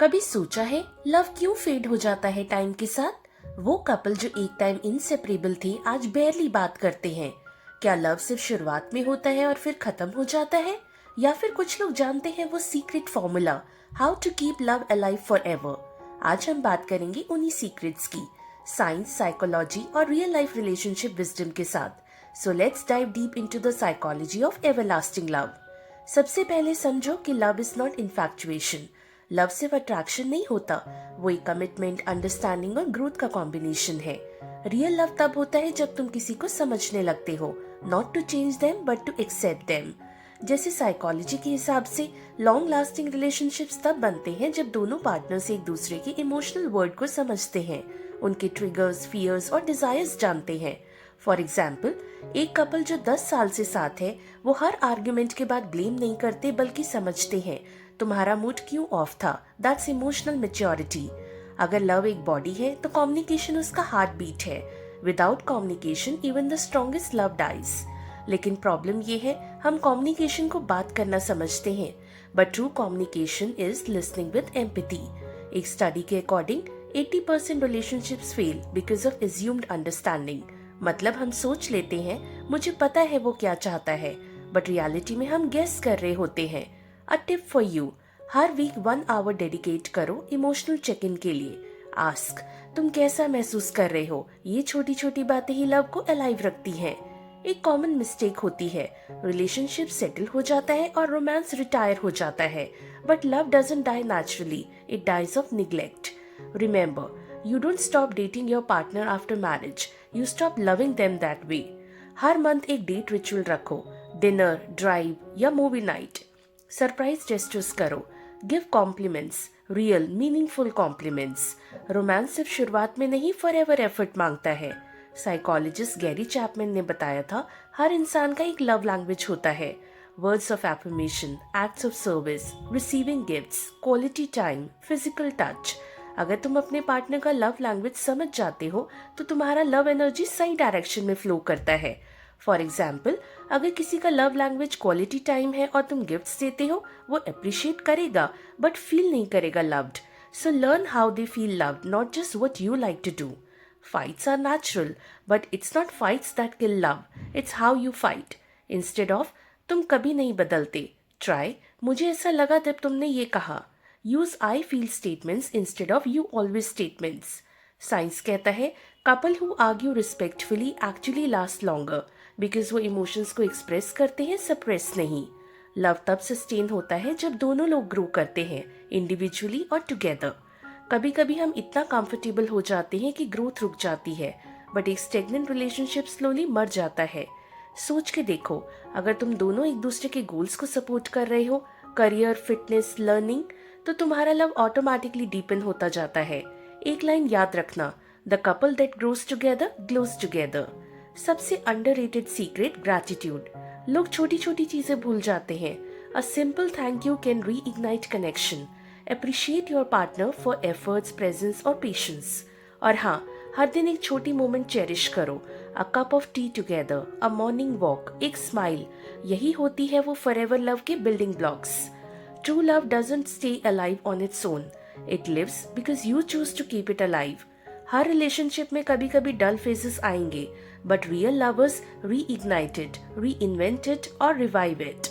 कभी सोचा है लव क्यों फेड हो जाता है टाइम के साथ? वो कपल जो एक टाइम इंसेपरेबल थे आज बेरली बात करते हैं। क्या लव सिर्फ शुरुआत में होता है और फिर खत्म हो जाता है, या फिर कुछ लोग जानते हैं वो secret formula how to keep love alive forever? आज हम बात करेंगे उन्हीं सीक्रेट्स की, साइंस, साइकोलॉजी और रियल लाइफ रिलेशनशिप विजडम के साथ। So let's dive deep into the psychology of everlasting love. सबसे पहले समझो कि love is not infatuation. Love सिर्फ अट्रैक्शन नहीं होता, वो एक कमिटमेंट, अंडरस्टैंडिंग और ग्रोथ का कॉम्बिनेशन है। रियल लव तब होता है जब तुम किसी को समझने लगते हो, not to change them but to accept them. जैसे साइकोलॉजी के हिसाब से लॉन्ग लास्टिंग रिलेशनशिप्स तब बनते हैं जब दोनों पार्टनर्स एक दूसरे के इमोशनल वर्ल्ड को समझते हैं, उनके ट्रिगर्स, फियर्स और डिजायर्स जानते हैं। फॉर एग्जाम्पल, एक कपल जो 10 साल से साथ है वो हर आर्ग्यूमेंट के बाद ब्लेम नहीं करते बल्कि समझते हैं तुम्हारा मूड क्यों ऑफ था। That's emotional maturity. अगर लव एक बॉडी है तो कम्युनिकेशन उसका हार्ट बीट है। Without communication even the strongest love dies. लेकिन प्रॉब्लम ये है, हम कम्युनिकेशन को बात करना समझते हैं, but true communication is listening with empathy. एक स्टडी के according 80% relationships fail because of assumed understanding. मतलब हम सोच लेते हैं मुझे पता है वो क्या चाहता है, बट रियलिटी में हम गेस कर रहे होते हैं। अ टिप फॉर यू, हर वीक 1 आवर डेडिकेट करो इमोशनल चेक इन के लिए। आस्क, तुम कैसा महसूस कर रहे हो? ये छोटी छोटी बातें ही लव को अलाइव रखती हैं। एक कॉमन मिस्टेक होती है, रिलेशनशिप सेटल हो जाता है और रोमांस रिटायर हो जाता है, but love doesn't die naturally, it dies of neglect. Remember, you don't stop dating your partner after marriage, you stop loving them that way. हर मंथ एक डेट रिचुअल रखो, डिनर, ड्राइव या movie night. Surprise gestures करो, give compliments, real meaningful compliments. Romance सिर्फ शुरुआत में नहीं, forever effort मांगता है। साइकोलॉजिस्ट गैरी चैपमैन ने बताया था हर इंसान का एक लव लैंग्वेज होता है। Words of affirmation, acts of service, receiving gifts, quality time, physical touch. अगर तुम अपने पार्टनर का लव लैंग्वेज समझ जाते हो तो तुम्हारा लव एनर्जी सही डायरेक्शन में फ्लो करता है। फॉर एग्जाम्पल, अगर किसी का लव लैंग्वेज क्वालिटी टाइम है और तुम गिफ्ट्स देते हो, वो अप्रिशिएट करेगा बट फील नहीं करेगा loved. So learn how they feel loved, not just what you like to do. Fights are natural, but it's not fights that kill love, it's how you fight. Instead of तुम कभी नहीं बदलते, try मुझे ऐसा लगा जब तुमने ये कहा। Use I feel statements instead of you always statements. Science कहता है couple who argue respectfully actually last longer because वो इमोशंस को एक्सप्रेस करते हैं, सप्रेस नहीं। लव तब सस्टेन होता है जब दोनों लोग ग्रो करते हैं, इंडिविजुअली और टुगेदर। कभी कभी हम इतना कंफर्टेबल हो जाते हैं कि ग्रोथ रुक जाती है, बट एक स्टेगनेंट रिलेशनशिप स्लोली मर जाता है। सोच के देखो, अगर तुम दोनों एक दूसरे के गोल्स को सपोर्ट कर रहे हो, करियर, फिटनेस, लर्निंग, तो तुम्हारा लव ऑटोमेटिकली डीपन होता जाता है। एक लाइन याद रखना, the couple that grows together glows together. सबसे अंडररेटेड सीक्रेट, ग्रैटिट्यूड। लोग छोटी छोटी चीजें भूल जाते हैं। A simple thank you can reignite connection. Appreciate your partner for efforts, presence और पेशेंस। और हाँ, हर दिन एक छोटी मोमेंट चेरिश करो। A cup of tea together, a morning walk, एक स्माइल। यही होती है वो फॉरएवर लव के building blocks. True love doesn't stay alive on its own. It lives because you choose to keep it alive. Her relationship में कभी कभी डल phases आएंगे, but real lovers reignite it, reinvent it और revive it.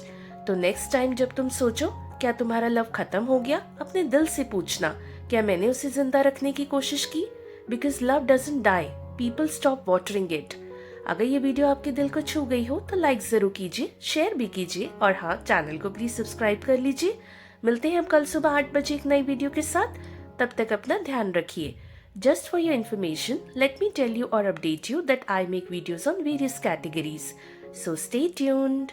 तो next time जब तुम सोचो क्या तुम्हारा लव खत्म हो गया, अपने दिल से पूछना, क्या मैंने उसे जिंदा रखने की कोशिश की? Because love doesn't die, people stop watering it. अगर ये वीडियो आपके दिल को छू गई हो तो लाइक जरूर कीजिए, शेयर भी कीजिए और हाँ, चैनल को प्लीज सब्सक्राइब कर लीजिए। मिलते हैं हम कल सुबह 8 बजे एक नई वीडियो के साथ। तब तक अपना ध्यान रखिए। Just for your information, let me tell you और update you that I make videos on various categories, so stay tuned.